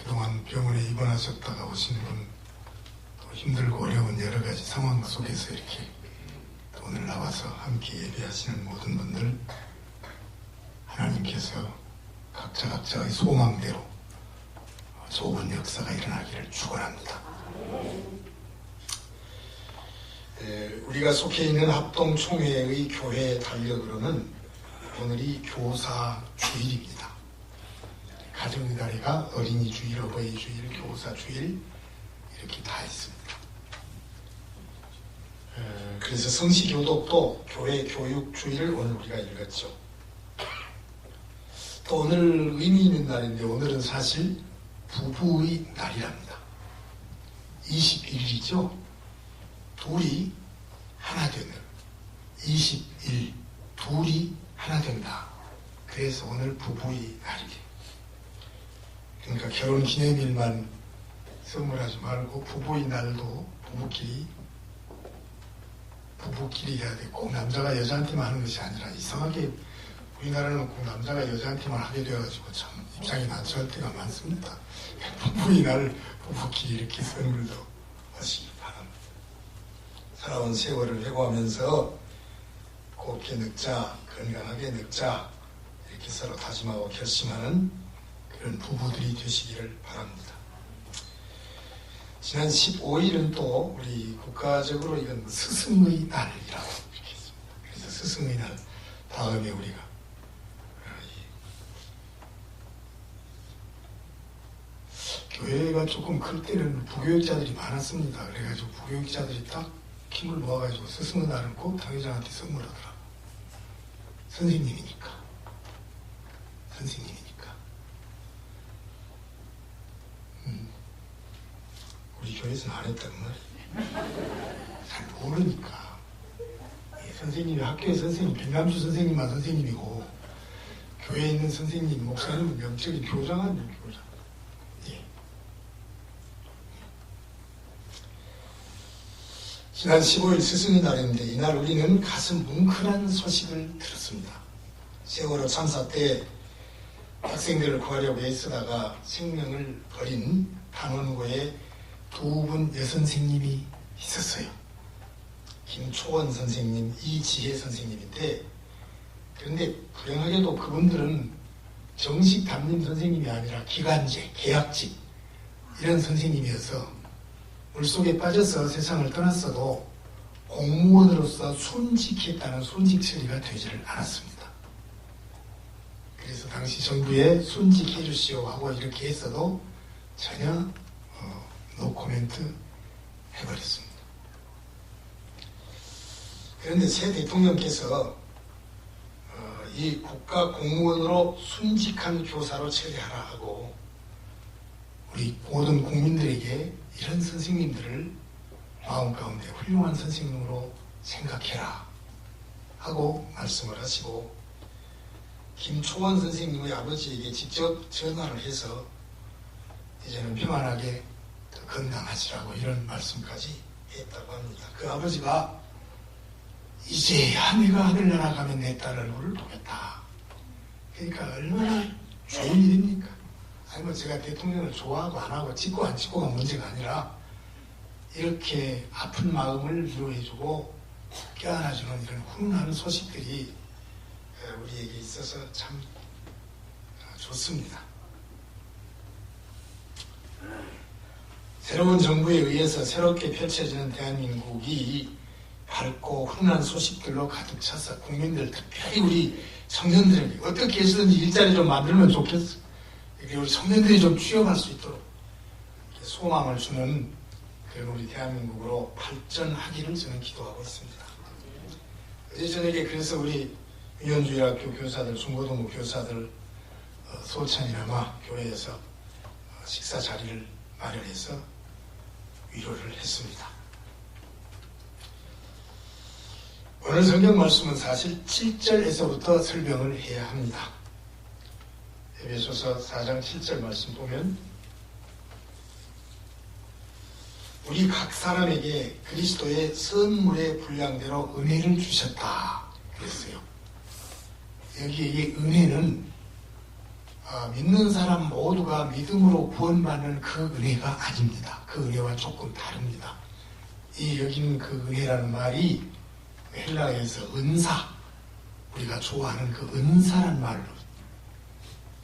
그동안 병원에 입원하셨다가 오신 분, 또 힘들고 어려운 여러 가지 상황 속에서 이렇게 또 오늘 나와서 함께 예배하시는 모든 분들, 하나님께서 각자의 소망대로 좋은 역사가 일어나기를 축원합니다. 우리가 속해 있는 합동총회의 교회 달력으로는 오늘이 교사주일입니다. 가정의다리가 어린이주일, 어버이주일, 교사주일 이렇게 다 있습니다. 그래서 성시교독도 교회 교육주일을 오늘 우리가 읽었죠. 또 오늘 의미 있는 날인데 오늘은 사실 부부의 날이랍니다. 21일이죠. 둘이 하나 되는 21, 둘이 하나 된다. 그래서 오늘 부부의 날이에요. 그러니까 결혼 기념일만 선물하지 말고 부부의 날도 부부끼리 해야 돼. 꼭 남자가 여자한테만 하는 것이 아니라 이상하게 우리나라는 꼭 남자가 여자한테만 하게 되어가지고 참 입장이 난처할 때가 많습니다. 부부의 날 부부끼리 이렇게 선물도 하시기 바랍니다. 살아온 세월을 회고하면서 곱게 늙자, 건강하게 늙자 이렇게 서로 다짐하고 결심하는 그런 부부들이 되시기를 바랍니다. 지난 15일은 또 우리 국가적으로 이건 스승의 날이라고 이렇게 했습니다. 그래서 스승의 날 다음에 우리가 교회가 조금 클 때는 부교육자들이 많았습니다. 그래가지고 부교육자들이 딱 힘을 모아가지고 스승의 날은 꼭 당회장한테 선물하더라고. 선생님이니까. 우리 교회에서는 안 했다는 말이에요. 잘 모르니까. 선생님이 학교의 선생님, 백남주 선생님만 선생님이고 교회에 있는 선생님, 목사님은 명적인 교장 아니에요, 교장. 지난 15일 스승의 날인데 이날 우리는 가슴 뭉클한 소식을 들었습니다. 세월호 참사 때 학생들을 구하려고 애쓰다가 생명을 버린 단원고에 두 분 여선생님이 있었어요. 김초원 선생님, 이지혜 선생님인데, 그런데 불행하게도 그분들은 정식 담임 선생님이 아니라 기간제, 계약직 이런 선생님이어서 물속에 빠져서 세상을 떠났어도 공무원으로서 순직했다는 순직 처리가 되지를 않았습니다. 그래서 당시 정부에 순직해 주시오 하고 이렇게 했어도 전혀 노코멘트 해버렸습니다. 그런데 새 대통령께서 이 국가 공무원으로 순직한 교사로 처리하라 하고 우리 모든 국민들에게 이런 선생님들을 마음 가운데 훌륭한 선생님으로 생각해라 하고 말씀을 하시고 김초원 선생님의 아버지에게 직접 전화를 해서 이제는 평안하게 건강하시라고 이런 말씀까지 했다고 합니다. 그 아버지가 이제야 내가 하늘나라 가면 내 딸 얼굴을 보겠다. 그러니까 얼마나 좋은 일입니까? 아니 뭐 제가 대통령을 좋아하고 안 하고 찍고 안 찍고가 문제가 아니라 이렇게 아픈 마음을 위로해주고 껴안아주는 이런 훈훈한 소식들이 우리에게 있어서 참 좋습니다. 새로운 정부에 의해서 새롭게 펼쳐지는 대한민국이 밝고 훈훈한 소식들로 가득 차서 국민들, 특별히 우리 청년들에게 어떻게 해서든지 일자리 좀 만들면 좋겠어. 우리 청년들이 좀 취업할 수 있도록 소망을 주는 그런 우리 대한민국으로 발전하기를 저는 기도하고 있습니다. 어제 저녁에 그래서 우리 위원주일학교 교사들, 중고등부 교사들 소찬이나마 교회에서 식사 자리를 마련해서 위로를 했습니다. 오늘 성경 말씀은 사실 7절에서부터 설명을 해야 합니다. 에베소서 4장 7절 말씀 보면 우리 각 사람에게 그리스도의 선물의 분량대로 은혜를 주셨다 그랬어요. 여기에 이 은혜는 믿는 사람 모두가 믿음으로 구원받는 그 은혜가 아닙니다. 그 은혜와 조금 다릅니다. 이 여기는 그 은혜라는 말이 헬라어에서 은사, 우리가 좋아하는 그 은사란 말로.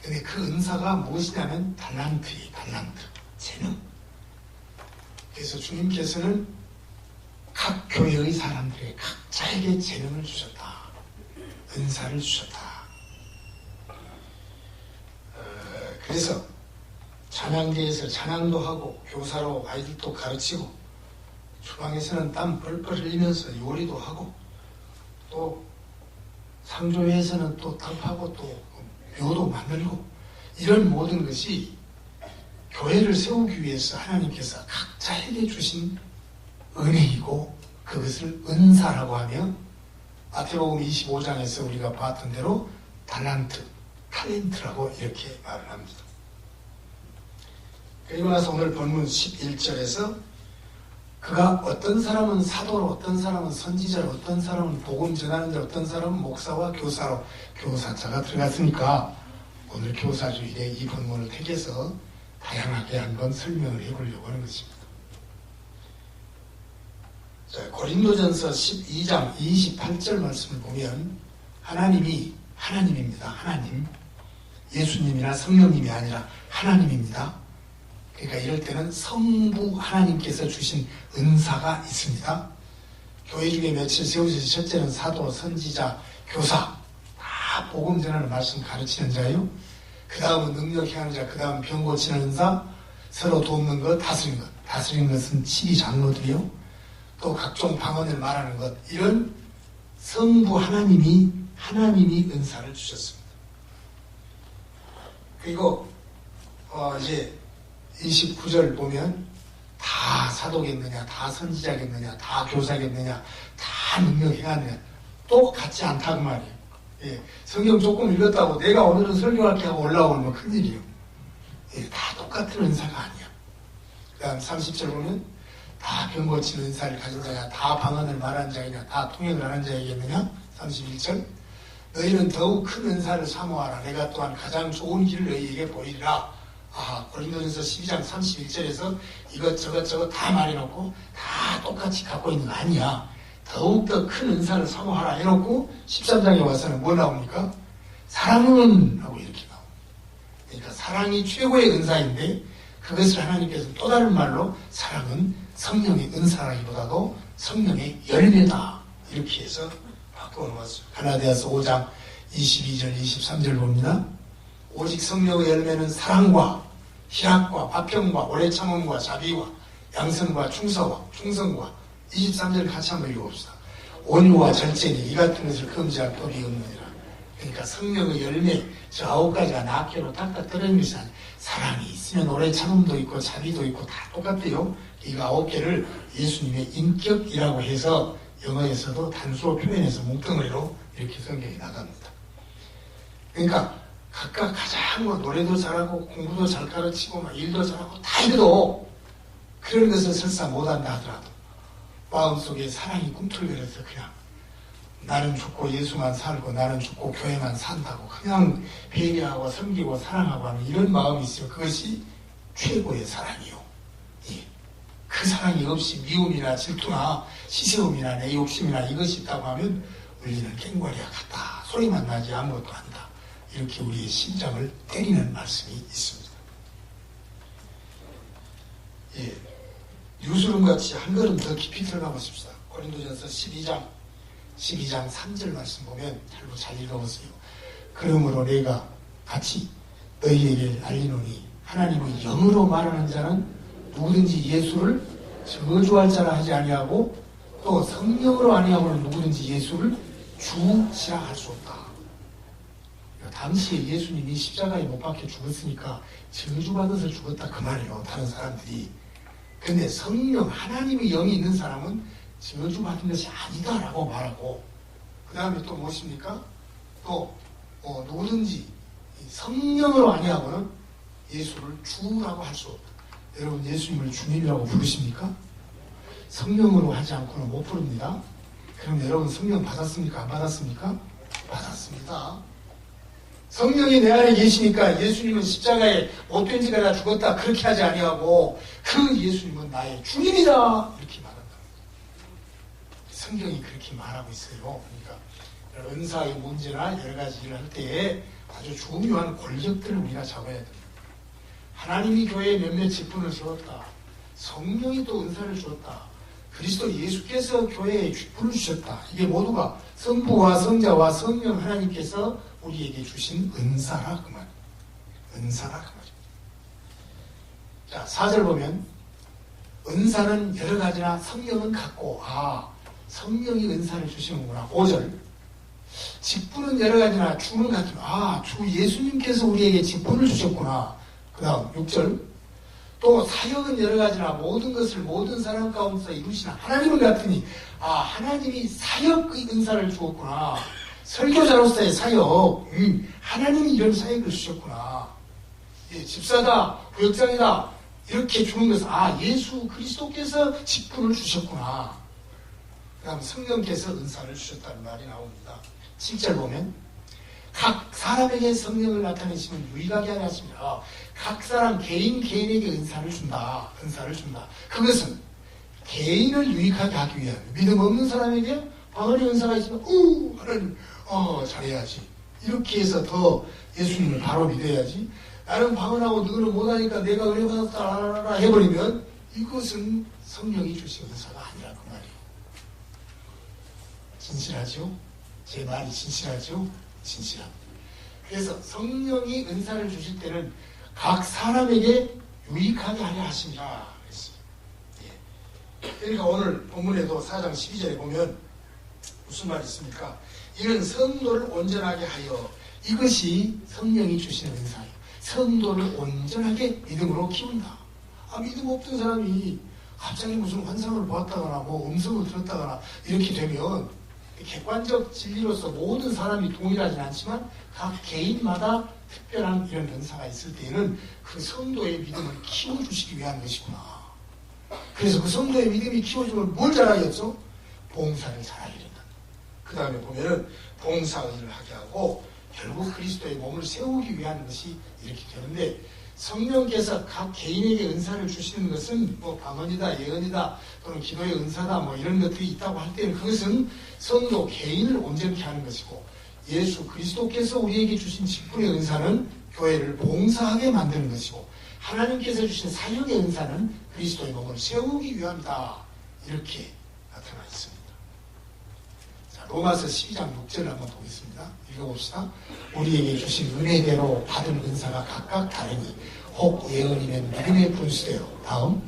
근데 그 은사가 무엇이냐면 달란트예요. 달란트, 재능. 그래서 주님께서는 각 교회의 사람들에게 각자에게 재능을 주셨다. 은사를 주셨다. 그래서 찬양대에서 찬양도 하고 교사로 아이들도 가르치고 주방에서는 땀 뻘뻘 흘리면서 요리도 하고 또 상조회에서는 또 탑하고 또 묘도 만들고 이런 모든 것이 교회를 세우기 위해서 하나님께서 각자에게 주신 은혜이고 그것을 은사라고 하며 마태복음 25장에서 우리가 봤던 대로 달란트, 탤런트라고 이렇게 말을 합니다. 그리고 나서 오늘 본문 11절에서 그가 어떤 사람은 사도로, 어떤 사람은 선지자로, 어떤 사람은 복음 전하는 자, 어떤 사람은 목사와 교사로, 교사자가 들어갔으니까 오늘 교사주일에 이 본문을 택해서 다양하게 한번 설명을 해보려고 하는 것입니다. 자, 고린도전서 12장 28절 말씀을 보면 하나님이 하나님입니다. 하나님. 예수님이나 성령님이 아니라 하나님입니다. 그러니까 이럴 때는 성부 하나님께서 주신 은사가 있습니다. 교회 중에 며칠 세우셔서 첫째는 사도, 선지자, 교사 다 복음 전하는 말씀 가르치는 자요. 그 다음은 능력 행하는 자, 그 다음 병 고치는 은사, 서로 돕는 것, 다스리는 것. 다스리는 것은 12장로들이요. 또 각종 방언을 말하는 것. 이런 성부 하나님이 은사를 주셨습니다. 그리고 이제 29절 보면 다 사도겠느냐, 다 선지자겠느냐, 다 교사겠느냐, 다 능력 행하느냐 똑같지 않다 그 말이에요. 예, 성경 조금 읽었다고 내가 오늘은 설교할게 하고 올라오는 건 큰일이에요. 예, 다 똑같은 은사가 아니야. 그 다음 30절 보면 다 병 고치는 은사를 가진 자냐, 다 방언을 말하는 자이냐, 다 통역을 하는 자이겠느냐. 31절 너희는 더욱 큰 은사를 사모하라. 내가 또한 가장 좋은 길을 너희에게 보이리라. 고린도전서 12장 31절에서 이것저것 다 말해놓고 다 똑같이 갖고 있는 거 아니야. 더욱더 큰 은사를 사모하라 해놓고 13장에 와서는 뭐 나옵니까? 사랑은 하고 이렇게 나옵니다. 그러니까 사랑이 최고의 은사인데 그것을 하나님께서 또 다른 말로 사랑은 성령의 은사라기보다도 성령의 열매다 이렇게 해서 바꿔놓았어요. 갈라디아서 5장 22절 23절 봅니다. 오직 성령의 열매는 사랑과 희락과 화평과 오래 참음과 자비와 양선과 충성과 23절 같이 한번 읽어봅시다. 온유와 절제니 이 같은 것을 금지할 법이 없느니라. 그러니까 성령의 열매 저 9가지가 낱개로 딱딱 떨어진 것이 아니라 사랑이 있으면 오래 참음도 있고 자비도 있고 다 똑같아요. 이 9개를 예수님의 인격이라고 해서 영어에서도 단수로 표현해서 뭉텅이로 이렇게 성경이 나갑니다. 그러니까 각각 가장 노래도 잘하고 공부도 잘 가르치고 일도 잘하고 다 해도 그런 것을 설사 못한다 하더라도 마음속에 사랑이 꿈틀거려서 그냥 나는 죽고 예수만 살고 나는 죽고 교회만 산다고 그냥 배려하고 섬기고 사랑하고 하는 이런 마음이 있으면 그것이 최고의 사랑이요. 예. 그 사랑이 없이 미움이나 질투나 시세움이나 내 욕심이나 이것이 있다고 하면 우리는 깽과리와 같다. 소리만 나지 아무것도 아니다. 이렇게 우리의 심장을 때리는 말씀이 있습니다. 예. 유수름같이 한 걸음 더 깊이 들어가 보십시다. 고린도전서 12장 3절 말씀 보면 잘 읽어보세요. 그러므로 내가 같이 너희에게 알리노니 하나님의 영으로 말하는 자는 누구든지 예수를 저주할 자라 하지 아니하고 또 성령으로 아니하고는 누구든지 예수를 주시라 할 수 없다. 당시에 예수님이 십자가에 못 박혀 죽었으니까 저주받아서 죽었다 그 말이에요. 다른 사람들이. 근데 성령 하나님의 영이 있는 사람은 저주받은 것이 아니다라고 말하고 그 다음에 또 무엇입니까? 또 누구든지 성령으로 아니하고는 예수를 주라고 할 수 없다. 여러분 예수님을 주님이라고 부르십니까? 성령으로 하지 않고는 못 부릅니다. 그럼 여러분 성령 받았습니까? 안 받았습니까? 받았습니다. 성령이 내 안에 계시니까 예수님은 십자가에 못된 지가 다 죽었다 그렇게 하지 아니하고 그 예수님은 나의 주님이다 이렇게 말한다. 성경이 그렇게 말하고 있어요. 그러니까 은사의 문제나 여러 가지 일을 할 때에 아주 중요한 권력들을 우리가 잡아야 됩니다. 하나님이 교회에 몇몇 직분을 주었다. 성령이 또 은사를 주었다. 그리스도 예수께서 교회에 직분을 주셨다. 이게 모두가 성부와 성자와 성령 하나님께서 우리에게 주신 은사라 그 말이에요. 은사라 그 말이에요. 자, 4절 보면 은사는 여러 가지나 성령은 같고 성령이 은사를 주시는구나. 5절 직분은 여러 가지나 주는 같구나. 주 예수님께서 우리에게 직분을 주셨구나. 그 다음 6절 또 사역은 여러 가지나 모든 것을 모든 사람 가운데서 이루시나 하나님은 같으니 하나님이 사역의 은사를 주었구나. 설교자로서의 사역 하나님이 이런 사역을 주셨구나. 집사다 구역장이다 이렇게 주는 것은 예수 그리스도께서 직분을 주셨구나. 그 다음 성령께서 은사를 주셨다는 말이 나옵니다. 7절 보면 각 사람에게 성령을 나타내시면 유익하게 하려 하십니다. 각 사람 개인에게 은사를 준다. 그것은 개인을 유익하게 하기 위한 믿음 없는 사람에게 방언의 은사가 있으면 하나님 잘해야지. 이렇게 해서 더 예수님을 바로 믿어야지. 나는 방언하고 너는 못하니까 내가 은혜 받았다 해버리면 이것은 성령이 주신 은사가 아니라 그 말이에요. 진실하죠? 제 말이 진실하죠? 진실합니다. 그래서 성령이 은사를 주실 때는 각 사람에게 유익하게 하려 하십니다. 그랬어요. 그러니까 오늘 본문에도 4장 12절에 보면 무슨 말이 있습니까? 이는 성도를 온전하게 하여 이것이 성령이 주시는 은사예요. 성도를 온전하게 믿음으로 키운다. 믿음 없던 사람이 갑자기 무슨 환상을 보았다거나 음성을 들었다거나 이렇게 되면 객관적 진리로서 모든 사람이 동일하진 않지만 각 개인마다 특별한 이런 은사가 있을 때에는 그 성도의 믿음을 키워주시기 위한 것이구나. 그래서 그 성도의 믿음이 키워주면 뭘 잘하겠죠? 봉사를 잘하게 된다. 그 다음에 보면은 봉사의를 하게 하고 결국 그리스도의 몸을 세우기 위한 것이 이렇게 되는데 성령께서 각 개인에게 은사를 주시는 것은 방언이다, 예언이다, 또는 기도의 은사다, 이런 것들이 있다고 할 때는 그것은 성도 개인을 온전케 하는 것이고 예수 그리스도께서 우리에게 주신 직분의 은사는 교회를 봉사하게 만드는 것이고 하나님께서 주신 사역의 은사는 그리스도의 몸을 세우기 위함이다. 이렇게 나타나 있습니다. 자, 로마서 12장 6절을 한번 보겠습니다. 읽어봅시다. 우리에게 주신 은혜대로 받은 은사가 각각 다르니 혹 예언이면 믿음의 분수대로 다음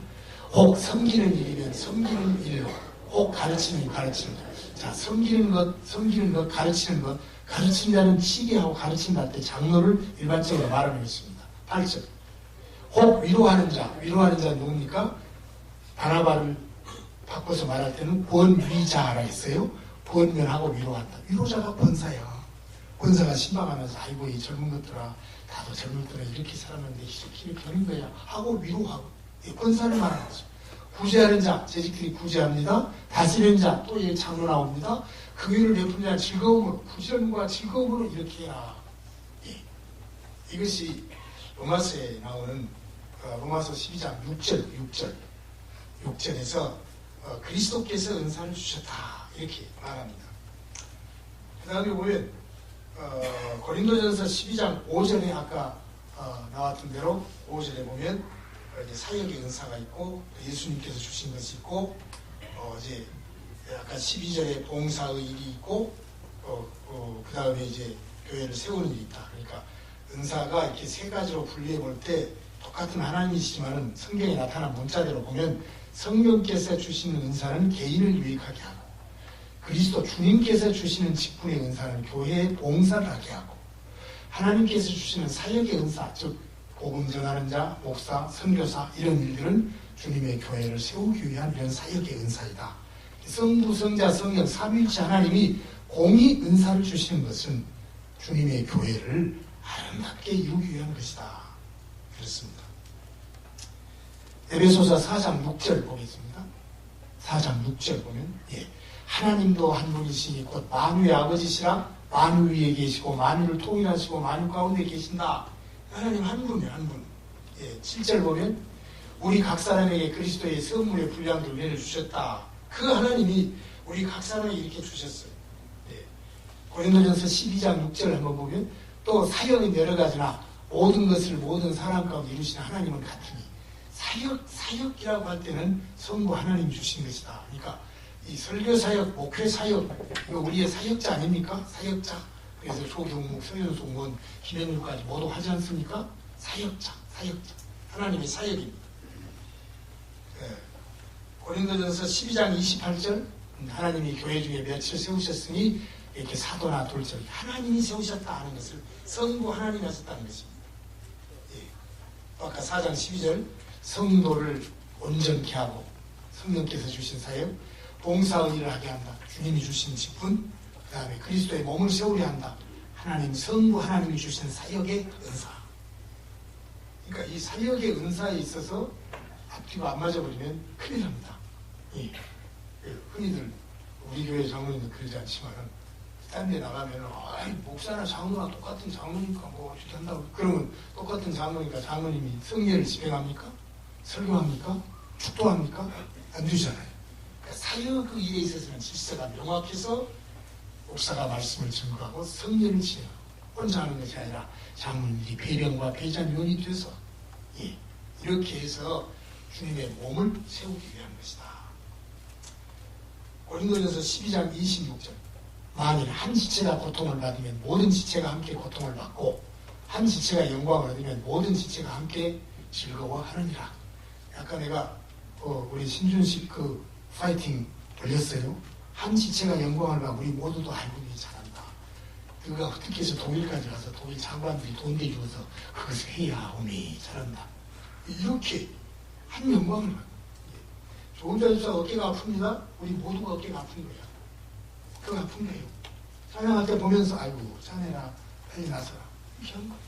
혹 섬기는 일이면 섬기는 일로 혹 가르치는 가르치는 것. 자, 섬기는 것, 가르치는 것. 가르치는 자는 치게하고 가르친다 할 때 장로를 일반적으로 말하는 것입니다. 8절 혹 위로하는 자는 누굽니까? 바나바를 바꿔서 말할 때는 권위자라 했어요. 권면하고 위로한다. 위로자가 권사야. 권사가 신방하면서 아이고 이 젊은 것들아 다들 젊은들아 이렇게 살았는데 이렇게 하는 거야 하고 위로하고 권사를 말하는 거죠. 구제하는 자 재직들이 구제합니다. 다스리는 자 또 장로 나옵니다. 긍휼을 베푸는 자 즐거움으로 부지런과 즐거움으로 이렇게 해라. 이것이 로마서에 나오는 로마서 12장 6절에서 그리스도께서 은사를 주셨다 이렇게 말합니다. 그 다음에 보면 고린도전서 12장 5절에 아까 나왔던 대로 5절에 보면 이제 사역의 은사가 있고 예수님께서 주신 것이 있고 이제 아까 12절에 봉사의 일이 있고 그 다음에 이제 교회를 세우는 일이 있다. 그러니까 은사가 이렇게 세 가지로 분류해 볼 때 똑같은 하나님이시지만은 성경에 나타난 문자대로 보면 성령께서 주시는 은사는 개인을 유익하게 하고 그리스도 주님께서 주시는 직분의 은사는 교회에 봉사를 하게 하고 하나님께서 주시는 사역의 은사 즉 복음 전하는 자, 목사, 선교사 이런 일들은 주님의 교회를 세우기 위한 이런 사역의 은사이다. 성부, 성자, 성령 삼위일체 하나님이 공히 은사를 주시는 것은 주님의 교회를 아름답게 이루기 위한 것이다. 그렇습니다. 에베소서 4장 6절 보겠습니다. 4장 6절 보면 하나님도 한 분이시니 곧 만유의 아버지시라 만유 위에 계시고 만유를 통일하시고 만유 가운데 계신다. 하나님 한 분이에요, 한 분. 예, 7절 보면 우리 각 사람에게 그리스도의 선물의 분량도 은혜를 주셨다. 그 하나님이 우리 각 사람에게 이렇게 주셨어요. 예. 고린도전서 12장 6절 한번 보면 또 사역은 여러 가지나 모든 것을 모든 사람 가운데 이루시는 하나님은 같으니 사역이라고 할 때는 성부 하나님이 주신 것이다. 그러니까 이 설교 사역, 목회 사역, 이거 우리의 사역자 아닙니까? 사역자. 그래서 조경목, 서현수, 원, 김현율까지 모두 하지 않습니까? 사역자. 하나님의 사역입니다. 네. 고린도전서 12장 28절 하나님이 교회 중에 몇을 세우셨으니 이렇게 사도나 돌절 하나님이 세우셨다 하는 것을 성부 하나님이 하셨다는 것입니다. 예. 아까 4장 12절 성도를 온전케 하고 성령께서 주신 사역 봉사의 일을 하게 한다. 주님이 주신 직분 그 다음에 그리스도의 몸을 세우려 한다. 하나님 성부 하나님이 주신 사역의 은사. 그러니까 이 사역의 은사에 있어서 앞뒤가 안 맞아버리면 큰일 납니다. 예. 흔히들 우리 교회 장로님은 그러지 않지만은 딴 데 나가면 목사나 장로나 똑같은 장로니까 뭐 어떻게 한다고 그러면 똑같은 장로니까 장로님이 성례를 집행합니까? 설교합니까? 축도합니까? 안 되잖아요. 그러니까 사역 그 일에 있어서는 질서가 명확해서 목사가 말씀을 증거하고 성례를 진행하고 혼자 하는 것이 아니라 장로님들이 배령과 배잔위원이 돼서 예, 이렇게 해서 주님의 몸을 세우기 위한 것이다. 고린도전서 12장 26절 만일 한 지체가 고통을 받으면 모든 지체가 함께 고통을 받고 한 지체가 영광을 얻으면 모든 지체가 함께 즐거워하느니라. 아까 내가 우리 신준식 그 파이팅 올렸어요. 한 지체가 영광을 받고 우리 모두도 아이고 잘한다. 그가 어떻게 해서 독일까지 가서 독일 장관들이 돈 대주어서 그것을 해야 오메 잘한다. 이렇게 한 영광을 받고 좋은 자주사 어깨가 아픕니다. 우리 모두가 어깨가 아픈 거야. 그거 아픈 거예요. 찬양할 때 보면서 아이고 자네라 빨리 나서라 이렇게 한 거예요.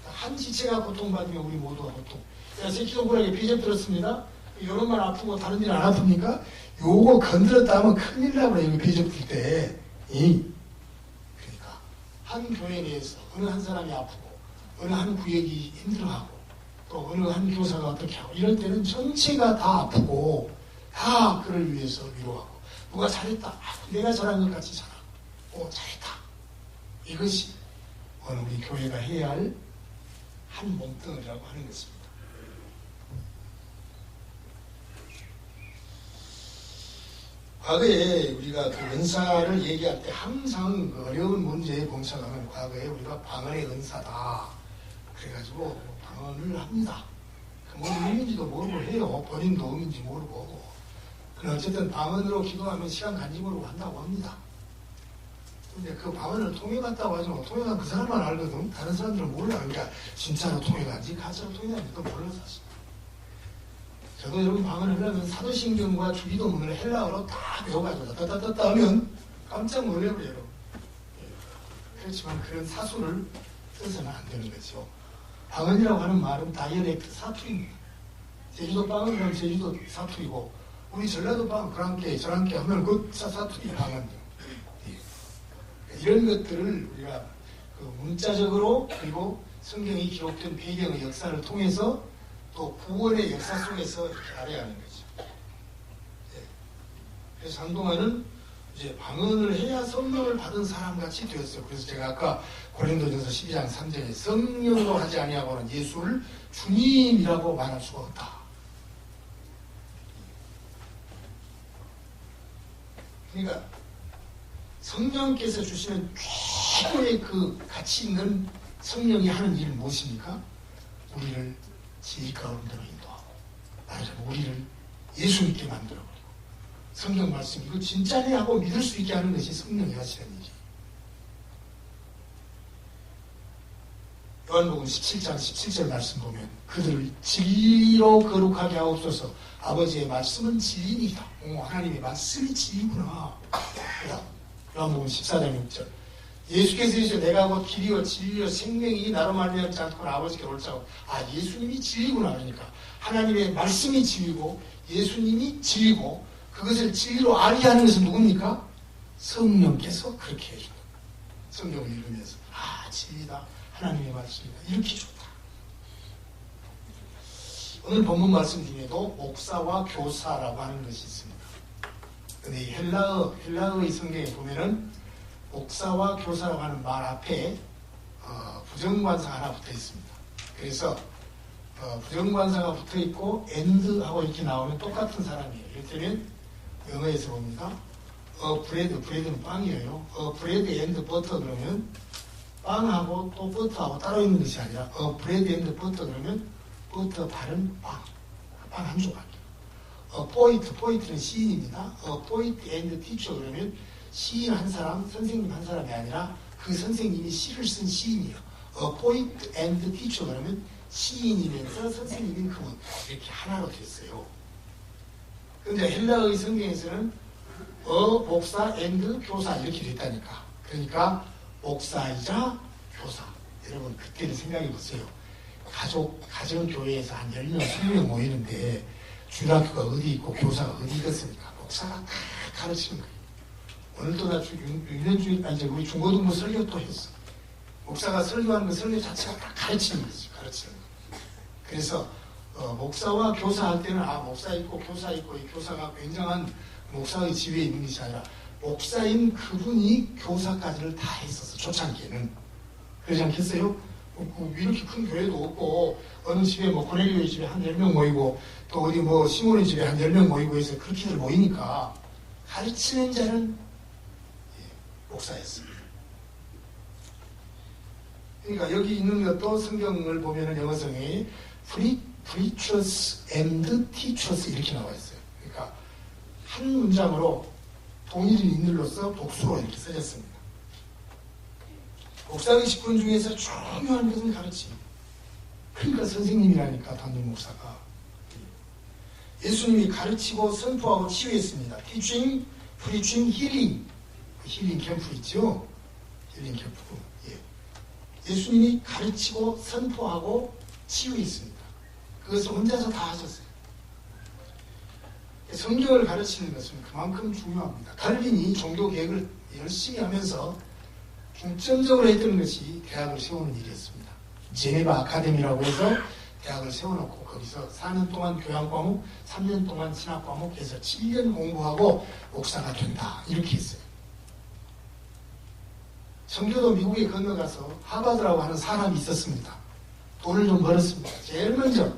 한 지체가 고통받으면 우리 모두가 고통. 제가 새끼손가락에 비접 들었습니다. 요런만 아프고 다른 일 안 아픕니까? 요거 건드렸다 하면 큰일 나버려요. 여기 비접 들 때. 그러니까 한 교회 내에서 어느 한 사람이 아프고 어느 한 구역이 힘들어하고 또 어느 한 교사가 어떻게 하고 이럴 때는 전체가 다 아프고 다 그를 위해서 위로하고 누가 잘했다. 내가 잘한 것 같이 잘하고 잘했다. 이것이 오늘 우리 교회가 해야 할 한 몸뚱이라고 하는 것입니다. 과거에 우리가 그 은사를 얘기할 때 항상 그 어려운 문제에 봉사하면 과거에 우리가 방언의 은사다. 그래가지고 방언을 합니다. 뭔 의미인지도 모르고 해요. 본인도 의미인지 모르고. 어쨌든 방언으로 기도하면 시간 간지 모르고 한다고 합니다. 근데 그 방언을 통해갔다고 하지만 통해간 그 사람만 알거든. 다른 사람들은 몰라. 그러니까 진짜로 통해간지 가짜로 통해간지 또 몰라 사실. 저도 여러분 방언을 하려면 사도신경과 주기도문을 헬라어로 다 배워가지고 따따따따 하면 깜짝 놀래버려요. 그렇지만 그런 사수를 써서는 안 되는 거죠. 방언이라고 하는 말은 다이어렉트 사투리입니다. 제주도 방언을 하면 제주도 사투리고 우리 전라도 방언 그랑께 저랑께 하면 그 사투리 방언. 이런 것들을 우리가 그 문자적으로 그리고 성경이 기록된 배경의 역사를 통해서 또 구원의 역사 속에서 이렇게 알아야 하는 거죠. 그래서 한동안은 이제 방언을 해야 성령을 받은 사람같이 되었어요. 그래서 제가 아까 고린도전서 12장 3절에 성령으로 하지 아니하고는 예수를 주님이라고 말할 수가 없다. 그러니까 성령께서 주시는 최고의 그 가치 있는 성령이 하는 일은 무엇입니까? 우리를 진리 가운데로 인도하고 말하자면 우리를 예수 믿게 만들어버리고 성경 말씀 이거 진짜네 하고 믿을 수 있게 하는 것이 성령이 하시는 일이에요. 요한복음 17장 17절 말씀 보면 그들을 진리로 거룩하게 하옵소서. 아버지의 말씀은 진리입니다. 하나님의 말씀이 진리구나. 요한복음 14장 6절 예수께서 이르시되 내가 곧 길이요 진리요 생명이 나로 말미암지 않고는 아버지께 올 자고 예수님이 진리구나. 그러니까 하나님의 말씀이 진리고 예수님이 진리고 그것을 진리로 알게 하는 것은 누굽니까? 성령께서 그렇게 해줍니다. 성경을 읽으면서 진리다, 하나님의 말씀이다, 이렇게 좋다. 오늘 본문 말씀 중에도 목사와 교사라고 하는 것이 있습니다. 근데 이 헬라어의 성경에 보면은 목사와 교사라고 하는 말 앞에 부정관사 하나 붙어 있습니다. 그래서 부정관사가 붙어 있고 and하고 이렇게 나오면 똑같은 사람이에요. 이를테면 영어에서 봅니다. 브레드는 빵이에요. 브레드 앤드 버터 그러면 빵하고 또 버터하고 따로 있는 것이 아니라 브레드 앤드 버터 그러면 버터 바른 빵 한 조각. 포이트는 시인입니다. 포이트 앤드 티처 그러면 시인 한 사람, 선생님 한 사람이 아니라 그 선생님이 시를 쓴 시인이에요. 포이트 앤드 티처 그러면 시인이면서 선생님인 그분, 이렇게 하나로 됐어요. 근데 헬라의 성경에서는 목사 앤드 교사 이렇게 됐다니까. 그러니까 목사이자 교사. 여러분 그때를 생각해 보세요. 가정교회에서 한 10명, 20명 모이는데 주일학교가 어디 있고 교사가 어디 있겠습니까? 목사가 다 가르치는 거예요. 오늘도 나 우리 중고등부 설교 또 했어. 목사가 설교하는 그 설교 자체가 다 가르치는 거지. 가르치는 거. 그래서 목사와 교사할 때는 목사 있고 교사 있고 이 교사가 굉장한 목사의 지위에 있는 것이 아니라 목사인 그분이 교사까지를 다 했었어. 초창기에는. 그러지 않겠어요? 이렇게 큰 교회도 없고 어느 집에 고넬료의 집에 한 10명 모이고 또 어디 시몬의 집에 한 10명 모이고 해서 그렇게들 모이니까 가르치는 자는 목사였습니다. 그러니까 여기 있는 것도 성경을 보면은 영어성이 preachers and teachers 이렇게 나와 있어요. 그러니까 한 문장으로 동일인 인물로서 복수로 이렇게 써졌습니다. 목사의 직분 중에서 중요한 것은 가르침. 그러니까 선생님이라니까 담임 목사가. 예수님이 가르치고 선포하고 치유했습니다. teaching, preaching, healing. 힐링 캠프 있죠? 힐링 캠프. 예수님이 가르치고 선포하고 치유했습니다. 그것을 혼자서 다 하셨어요. 성경을 가르치는 것은 그만큼 중요합니다. 칼빈이 종교 개혁을 열심히 하면서 중점적으로 했던 것이 대학을 세우는 일이었습니다. 제네바 아카데미라고 해서 대학을 세워놓고 거기서 4년 동안 교양과목, 3년 동안 신학과목 해서 7년 공부하고 목사가 된다. 이렇게 했어요. 성교도 미국에 건너가서 하버드라고 하는 사람이 있었습니다. 돈을 좀 벌었습니다. 제일 먼저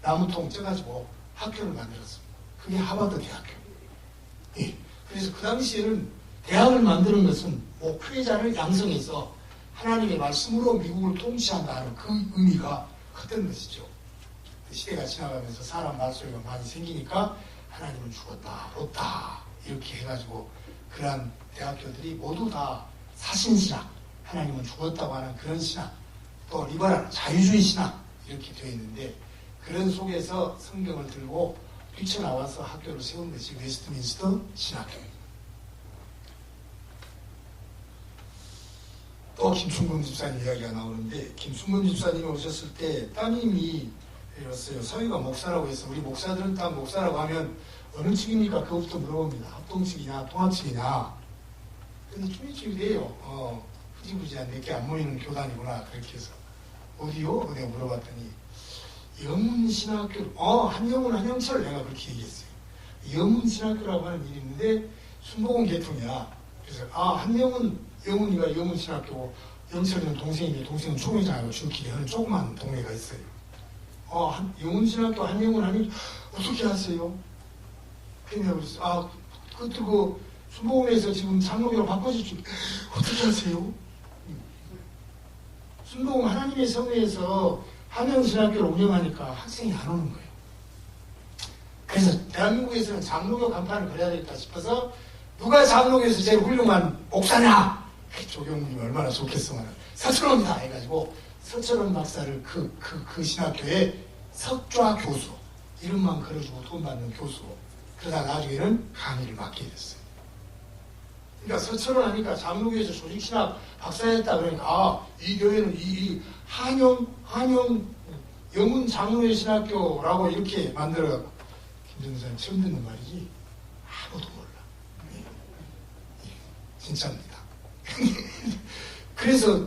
나무통 쪄가지고 학교를 만들었습니다. 그게 하버드 대학교. 그래서 그 당시에는 대학을 만드는 것은 목회자를 양성해서 하나님의 말씀으로 미국을 통치한다는 그 의미가 컸던 것이죠. 그 시대가 지나가면서 사람 말소리가 많이 생기니까 하나님은 죽었다, 없다 이렇게 해가지고 그러한 대학교들이 모두 다 사신신학, 하나님은 죽었다고 하는 그런 신학, 또 리버럴, 자유주의 신학 이렇게 되어 있는데 그런 속에서 성경을 들고 뛰쳐나와서 학교를 세운 것이 웨스트민스터 신학교입니다. 또 김충근 집사님 이야기가 나오는데 김충근 집사님이 오셨을 때 따님이 이랬어요. 서희가 목사라고 해서 우리 목사들은 딱 목사라고 하면 어느 측입니까? 그것부터 물어봅니다. 합동측이냐 통합측이냐. 근데 중립측이래요. 흐지부지한 몇 개 안 모이는 교단이구나. 그렇게 해서 어디요? 내가 물어봤더니 영문신학교 한영훈 한영철 내가 그렇게 얘기했어요. 영문신학교라고 하는 일이 있는데 순복음 계통이야. 그래서 영훈이가 영문신학교고 영철이는 동생인데 동생은 총회장하고 주길에 하는 조그만 동네가 있어요. 영문신학교 한영훈 한영철 어떻게 하세요? 그냥 그랬어요. 그것도 순복음에서 지금 장로교로 바꿔주죠. 어떻게 하세요? 순복음 하나님의 성회에서 한영신학교를 운영하니까 학생이 안 오는 거예요. 그래서 대한민국에서는 장로교 간판을 그려야 되겠다 싶어서 누가 장로교에서 제일 훌륭한 목사냐? 조경문이 얼마나 좋겠으면 서철원이다 해가지고 서철원 박사를 그 신학교의 석좌 교수 이름만 걸어주고 돈 받는 교수로 그러다 나중에는 강의를 맡게 됐어요. 그러니까 서철원 하니까 장로교에서 조직신학 박사였다 그러니까 이 교회는 이 한영 영문 장로의 신학교라고 이렇게 만들어갖고 김정사님 처음 듣는 말이지 아무도 몰라. 진짜입니다. 그래서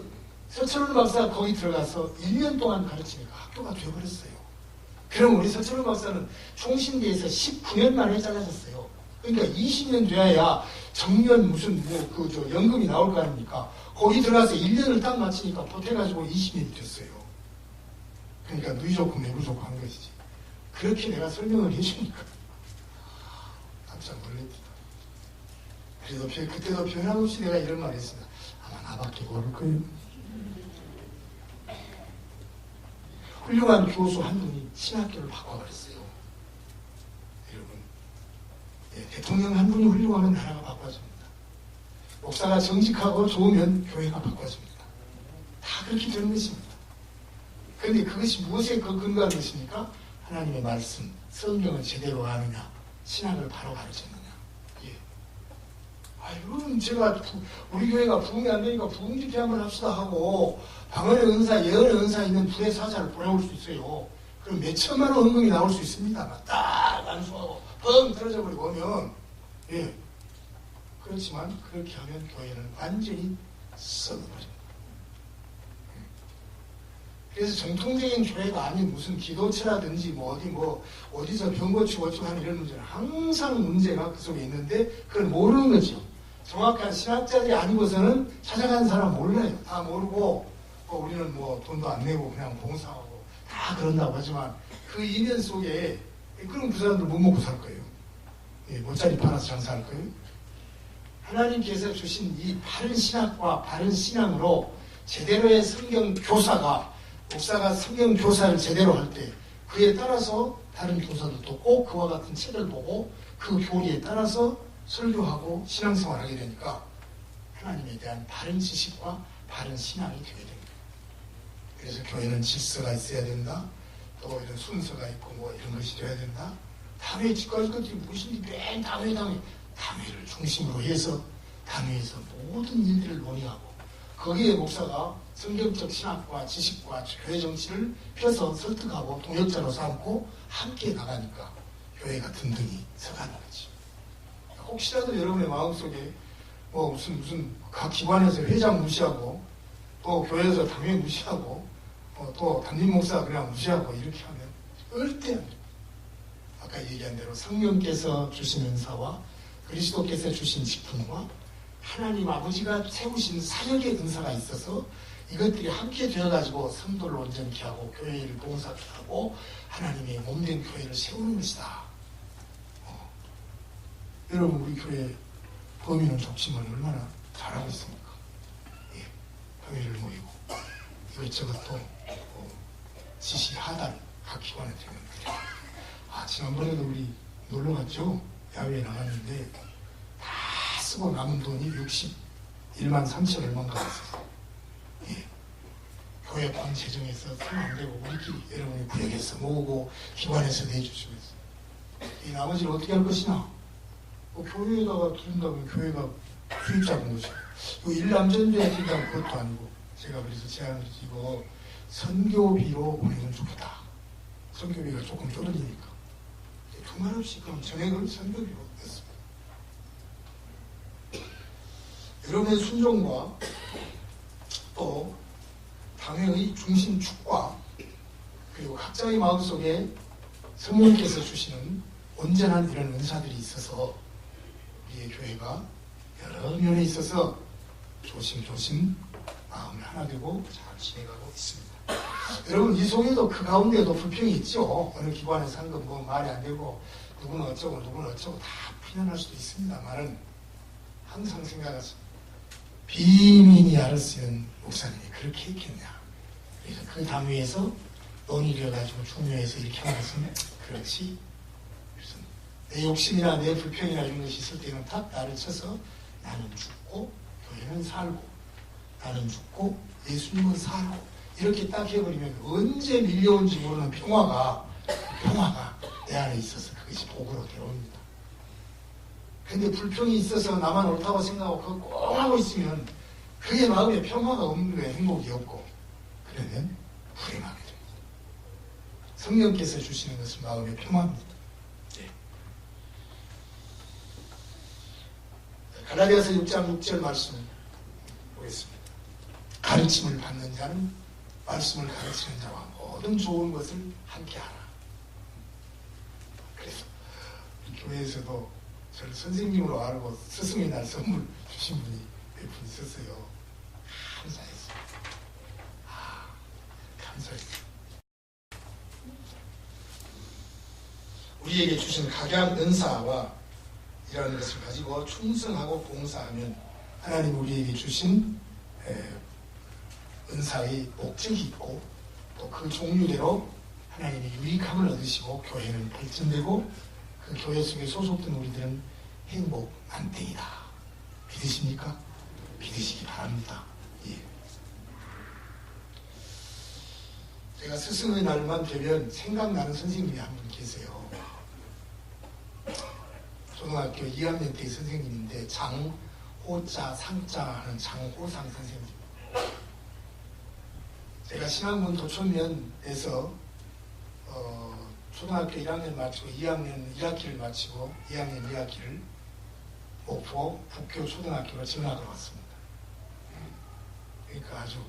서철원 박사가 거기 들어가서 1년 동안 가르치니까 학교가 되어버렸어요. 그럼 우리 서철원 박사는 총신대에서 19년 만에 잘라졌어요. 그러니까 20년 돼야 정년 무슨 연금이 나올 거 아닙니까? 거기 들어가서 1년을 딱 마치니까 보태가지고 20년이 됐어요. 그러니까 누이 좋고 매부 좋고 한 것이지. 그렇게 내가 설명을 해주니까 깜짝 놀랍니다. 그래도 그때도 변함없이 내가 이런 말을 했습니다. 아마 나밖에 모를 거예요. 훌륭한 교수 한 분이 신학교를 바꿔버렸어요. 여러분, 대통령 한 분이 훌륭하면 나라가 바꿔집니다. 목사가 정직하고 좋으면 교회가 바꿔집니다. 다 그렇게 되는 것입니다. 그런데 그것이 무엇에 근거한 것입니까? 하나님의 말씀, 성경을 제대로 아느냐, 신학을 바로 가르쳤느냐. 예. 여러분, 제가 우리 교회가 부흥이 안 되니까 부흥 집회 한번 합시다 하고 방언의 은사, 예언의 은사 있는 불의 사자를 보내올 수 있어요. 그럼 몇 천만 원 헌금이 나올 수 있습니다. 딱 안수하고 뻥 떨어져 버리고 오면, 예. 그렇지만 그렇게 하면 교회는 완전히 썩어버립니다. 그래서 정통적인 교회가 아닌 무슨 기도처라든지 어디서 병 고치고 어쩌고 하는 이런 문제는 항상 문제가 그 속에 있는데 그걸 모르는 거죠. 정확한 신학자들이 아니고서는 찾아가는 사람 몰라요. 다 모르고 우리는 돈도 안 내고 그냥 봉사하고 다 그런다고 하지만 그 이면 속에 그럼 그 사람들 못 먹고 살 거예요. 모짜리 팔아서 장사할 거예요. 하나님께서 주신 이 바른 신학과 바른 신앙으로 제대로의 성경 교사가 목사가 성경 교사를 제대로 할 때 그에 따라서 다른 교사들도 꼭 그와 같은 책을 보고 그 교리에 따라서 설교하고 신앙생활을 하게 되니까 하나님에 대한 바른 지식과 바른 신앙이 되게 됩니다. 그래서 교회는 질서가 있어야 된다. 또 이런 순서가 있고 이런 것이 돼야 된다. 단회 집까지 것들이 무엇인지 맨 단회를 중심으로 해서 단회에서 모든 일들을 논의하고 거기에 목사가 성경적 신학과 지식과 교회 정치를 펴서 설득하고 동역자로 삼고 함께 나가니까 교회가 든든히 서가는 거지. 혹시라도 여러분의 마음속에 무슨 각 기관에서 회장 무시하고 또 교회에서 당회 무시하고 또 담임 목사 그냥 무시하고 이렇게 하면 절대 안 됩니다. 아까 얘기한 대로 성령께서 주신 은사와 그리스도께서 주신 직분과 하나님 아버지가 세우신 사역의 은사가 있어서 이것들이 함께 되어가지고 성도를 온전케 하고 교회를 봉사케 하고 하나님의 몸된 교회를 세우는 것이다. 여러분 우리 교회 범인은 좋지만 얼마나 잘하고 있습니까? 예, 교회를 모이고 이것저것 또 지시 하단 각 기관에 되면 그래. 지난번에도 우리 놀러 갔죠? 야외에 나갔는데 다 쓰고 남은 돈이 61만 3천 얼마인가 있었어요. 예. 교회판 재정에서 쓰면 안 되고 우리끼리 여러분이 구역에서 모으고 기관에서 내주시고 있어요. 이 나머지를 어떻게 할 것이냐? 교회에다가 드린다면 교회가 수입 잡은 거죠. 이거 일남전도에 드린다면 그것도 아니고 제가 그래서 제안을 드리고 선교비로 보내면 좋겠다. 선교비가 조금 줄어드니까 두 말 없이 그럼 전액을 선교비로 냈습니다. 여러분의 순종과 또 당회의 중심축과 그리고 각자의 마음속에 성령께서 주시는 온전한 이런 은사들이 있어서 우리의 교회가 여러 면에 있어서 조심조심 마음을 하나 되고 잘 지내가고 있습니다. 여러분 이 속에도 그 가운데도 불평이 있죠. 어느 기관에서 한 건 말이 안 되고 누구는 어쩌고 다 피난할 수도 있습니다만은 항상 생각하세요. 비민이 알을 수 있는 목사님이 그렇게 했겠냐. 그래서 그 당위에서 논의를 해가지고 중요해서 이렇게 하는 것은 그렇지. 그래서 내 욕심이나 내 불평이나 이런 것이 있을 때는 딱 나를 쳐서 나는 죽고 교회는 살고 나는 죽고 예수님은 살고 이렇게 딱 해버리면 언제 밀려온지 모르는 평화가 내 안에 있어서 그것이 복으로 들어옵니다. 근데 불평이 있어서 나만 옳다고 생각하고 그거 꼭 하고 있으면 그의 마음에 평화가 없는 거에 행복이 없고 그러면 불행하게 됩니다. 성령께서 주시는 것은 마음의 평화입니다. 네. 갈라디아서 6장 6절 말씀 보겠습니다. 가르침을 받는 자는 말씀을 가르치는 자와 모든 좋은 것을 함께하라. 그래서 교회에서도 저를 선생님으로 알고 스승의 날 선물 주신 분이 몇 분 있었어요. 감사했어요. 감사했어요. 우리에게 주신 각양 은사와 이런 것을 가지고 충성하고 봉사하면 하나님 우리에게 주신 은사의 목적이 있고 또 그 종류대로 하나님의 유익함을 얻으시고 교회는 발전되고 그 교회 속에 소속된 우리들은 행복 만땅이다. 믿으십니까? 믿으시기 바랍니다. 예. 제가 스승의 날만 되면 생각나는 선생님이 한 분 계세요. 초등학교 2학년 때 선생님인데 장호자 상자 하는 장호상 선생님. 제가 신학문 도촌면에서 초등학교 1학년 마치고 2학년 1학기를 마치고 2학년 2학기를 목포 북교 초등학교로 전학을 왔습니다. 그러니까 아주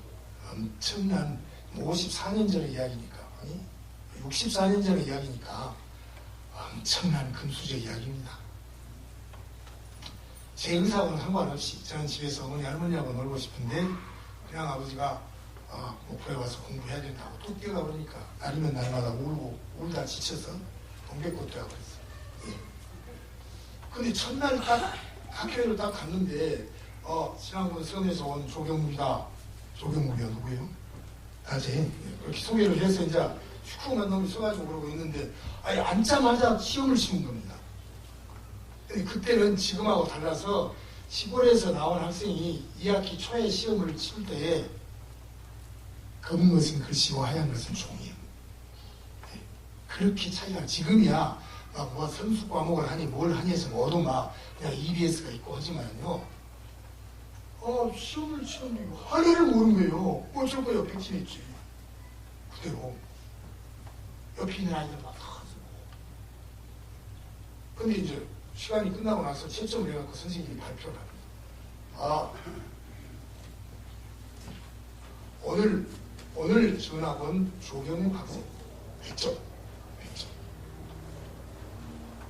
엄청난 54년 전의 이야기니까 64년 전의 이야기니까 엄청난 금수저 이야기입니다. 제 의사하고는 상관없이 저는 집에서 어머니 할머니하고 놀고 싶은데 그냥 아버지가 목포에 와서 공부해야 된다고 뚝 뛰어가 그러니까 날이면 날마다 울다 지쳐서 동백꽃대가 그랬어요. 예. 근데 첫날 딱 학교를 딱 갔는데 신학문 섬에서 온 조경무이다. 조경무이가 누구예요? 나제 그렇게 소개를 해서 이제 슈크만 놈이 써가지고 그러고 있는데 앉자마자 시험을 치는 겁니다. 근데 그때는 지금하고 달라서 시골에서 나온 학생이 2학기 초에 시험을 칠 때에 검은 것은 글씨고 하얀 것은 종이에요. 그렇게 차이가 지금이야 막 뭐 선수 과목을 하니 뭘 하니 해서 모두 막 그냥 EBS가 있고 하지만요. 시험을 치는데 하나를 모르는 거예요. 어쩔 거예요. 백신했지. 그대로 옆에 있는 아이들 막 다 쓰고. 근데 이제 시간이 끝나고 나서 채점을 해갖고 선생님이 발표를 합니다. 오늘 전학 온 조경욱 학생 100점.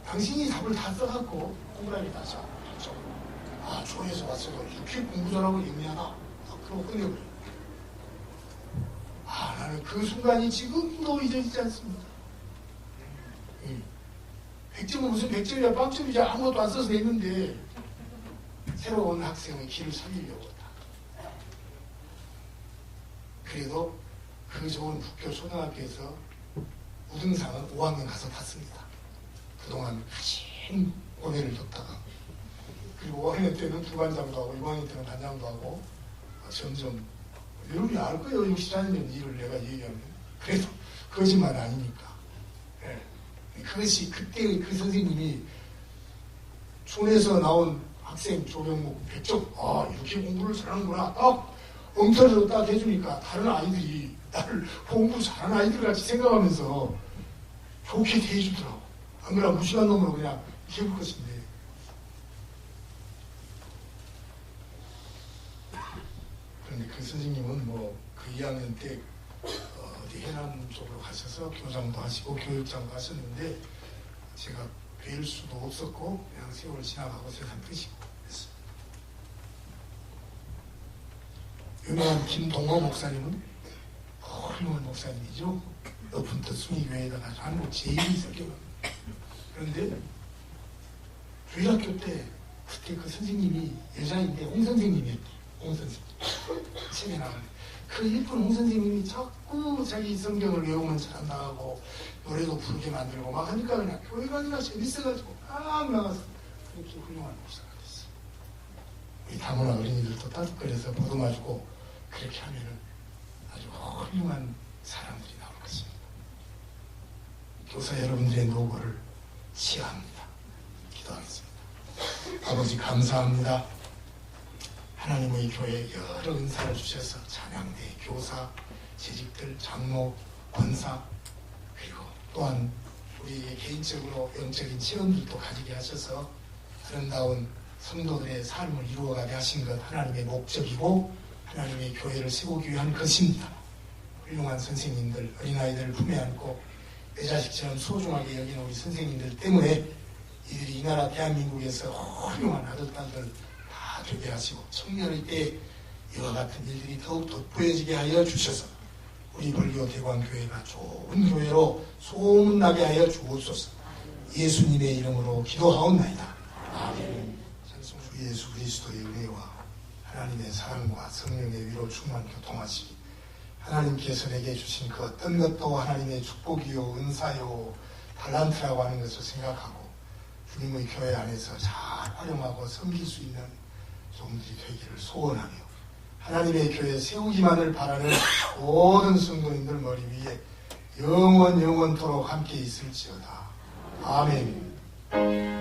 당신이 답을 다 써갖고 동그라미 다 써. 100점. 조에서 왔어도 이렇게 공부 잘하고 영리하다. 그러고 끝내버려요. 나는 그 순간이 지금도 잊어지지 않습니다. 100점은 무슨 100점이야 빵점이지 아무것도 안 써서 냈는데 새로운 학생의 길을 살리려고 했다. 그래도 그 좋은 북교 초등학교에서 우등상은 5학년 가서 탔습니다. 그동안 긴 고뇌를 겪다가 그리고 5학년 때는 부반장도 하고 6학년 때는 반장도 하고 점점 여러분이 알 거예요. 64년 전 일을 내가 얘기하면. 그래도 거짓말 아니니까. 그것이 그때의 그 선생님이 촌에서 나온 학생 조경묵 100점 이렇게 공부를 잘하는구나 딱 엉터리로 딱 해주니까 다른 아이들이 나를 공부 잘하는 아이들 같이 생각하면서 좋게 대해주더라고. 안 그러면 무식한 놈으로 그냥 키울 것인데. 그런데 그 선생님은 그 2학년 때 어디 해남 쪽으로 가셔서 교장도 하시고 교육장도 하셨는데 제가 뵐 수도 없었고 그냥 세월 지나가고 세상 끝이고 했어요. 유명한 김동호 목사님은 훌륭한 목사님이죠. 높은 뜻 순위교회에다가 한국 제일이 성격을. 그런데 저희 학교 때 그때 그 선생님이 여자인데 홍 선생님이었대. 홍 선생님. 책에 나가는데 그 예쁜 홍 선생님이 자꾸 자기 성경을 외우면 잘한다 하고 노래도 부르게 만들고 막 하니까 그냥 교회 가기가 재밌어가지고 막 나가서 그렇게 훌륭한 목사가 됐어. 우리 다문화 어린이들도 따뜻거려서 보듬어주고 그렇게 하면은 아주 훌륭한 사람들이 나올 것입니다. 교사 여러분들의 노고를 시하합니다. 기도하겠습니다. 아버지 감사합니다. 하나님의 교회에 여러 은사를 주셔서 찬양대, 교사, 재직들, 장로, 권사 그리고 또한 우리 개인적으로 영적인 체험들도 가지게 하셔서 아름다운 성도들의 삶을 이루어가게 하신 것 하나님의 목적이고 하나님의 교회를 세우기 위한 것입니다. 훌륭한 선생님들, 어린아이들을 품에 안고 내 자식처럼 소중하게 여기는 우리 선생님들 때문에 이들이 이 나라 대한민국에서 훌륭한 아들, 딸들 다 되게 하시고 청년의 때에 이와 같은 일들이 더욱 돋보여지게 하여 주셔서 우리 불교 대광교회가 좋은 교회로 소문나게 하여 주옵소서. 예수님의 이름으로 기도하옵나이다. 아멘. 주 예수 그리스도의 은혜와 하나님의 사랑과 성령의 위로 충만 교통하시기 하나님께서 내게 주신 그 어떤 것도 하나님의 축복이요 은사요 달란트라고 하는 것을 생각하고 주님의 교회 안에서 잘 활용하고 섬길 수 있는 종들이 되기를 소원하며 하나님의 교회 세우기만을 바라는 모든 성도님들 머리 위에 영원토록 함께 있을지어다. 아멘.